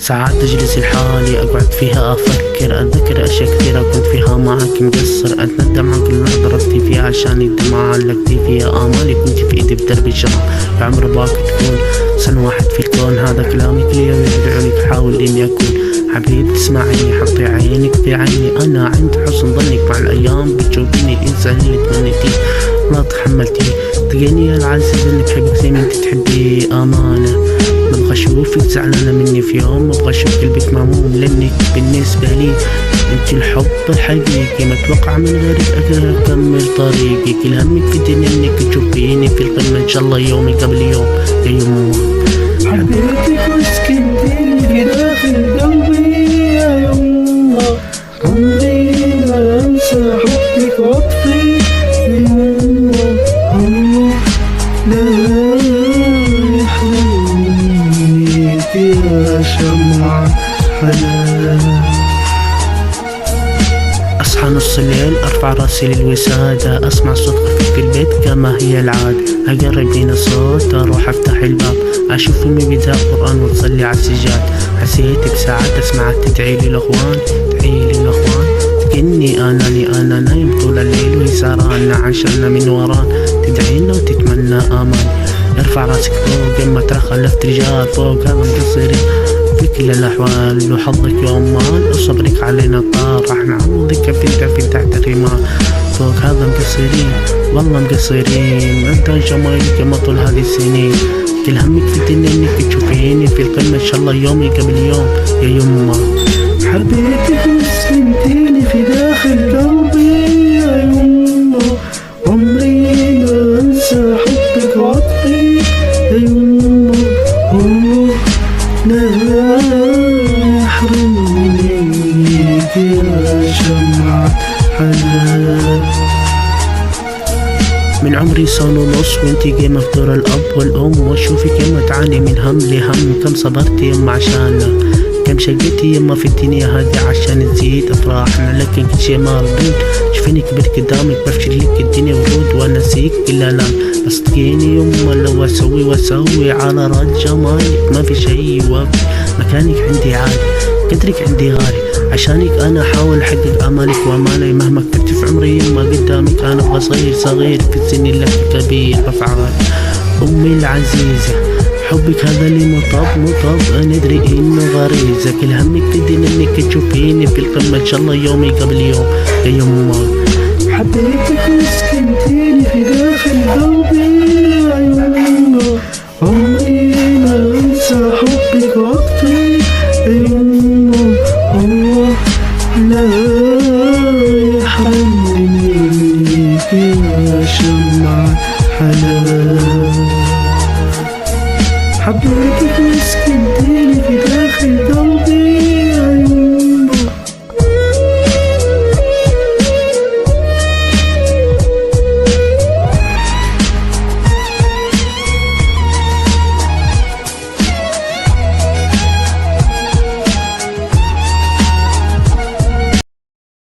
ساعات أجلس لحالي أقعد فيها أفكر، أتذكر أشياء كثيرة كنت فيها معك مقصر، أتندم عن كل ما ضربتي فيها عشان الدمعة علقتي فيها آمالي كنت في إيدي بدرب الشراب. بعمر باك تكون سنة واحد في الكون، هذا كلامي كل يوم يدعوني تحاول إني أكون حبيب تسمعيني، حطي عينك في عيني، أنا عند حسن ظنك مع الأيام بتشوفيني الإنسان اللي تمنيتيه ما تحملتيه. تلقيني يا العزيز اللي بحبك زي ما انت تحبي أمانة، مبغى اشوفك زعلانة مني في يوم، مبغى اشوف قلبك مهموم لانك بالنسبة لي انت الحب الحقيقي، ما اتوقع من غيرك اقدر اكمل طريقي. كل همك في الدنيا انك تشوفيني في القمة ان شاء الله يومي قبل يوم يا يمه. حبيتك وسكنتيني في داخل قلبي يا يمه، عمري ما انسى حبك وعطفي يا يمه، لا يحرمني يا شمعة حنان. أصحى نص الليل أرفع راسي للوسادة، أسمع صوت خفيف في البيت كما هي العادة، أقرب لنا صوت أروح أفتح الباب، أشوف أمي بدها قرآن وتصلي على السجاد. حسيت بساعات أسمعها تدعي لي الأخوان، تدعي لي الأخوان، تكني أنا نايم طول الليل وهي سهرانة عشاننا من وران، تدعينا وتتمنى آمان. ارفع راسك فوق يما ترى خلفت رجال فوق هذا مقصرين في كل الأحوال، وحظك يوم مال وصبرك علينا طار، راح نعوضك في تحت الرمال. فوق هذا مقصرين والله مقصرين، انت جمالك ما طول هذه السنين، كل همك في الدنيا انك تشوفيني في القمة ان شاء الله يومي قبل يوم يا يما. حبيتك وسكنتيني في داخل قلبي يا يمه، عمري ما انسى حبك وعطفي يا يمه، لا يحرمني يا شمعة حنان. من عمري سنة ونص وانتي قيمة في دور الأب والأم، واشوفك يما تعاني من هم لهم، كم صبرتي يما عشاننا، كم شقيتي يما في الدنيا هذه عشان تزيد أفراحنا، لكن كل شي ما رضيت شوفيني كبرت قدامك بفشل لك الدنيا ورود وانا نسيك إلا لا. اصدقيني يما لو اسوي على رد جمالك ما في شي يوفي، مكانك عندي عالي قدرك عندي غالي، عشانك انا احاول احقق امالك وامالي، مهما كبرت في عمري يما قدامك انا ابغى صغير في السن لك كبير بفعال. امي العزيزة حبك هذا اللي مطب ندري انه غريزة، كل همك في الدنيا انك تشوفيني في القمة ان شاء الله يومي قبل يوم يا يما. حبيتك وسكنتيني في داخل قلبي يا يمه، عمري ما انسى حبك وعطفي يا يمه، لا يحرمني يا شمعة حنان. حبيتك وسكنتيني في داخل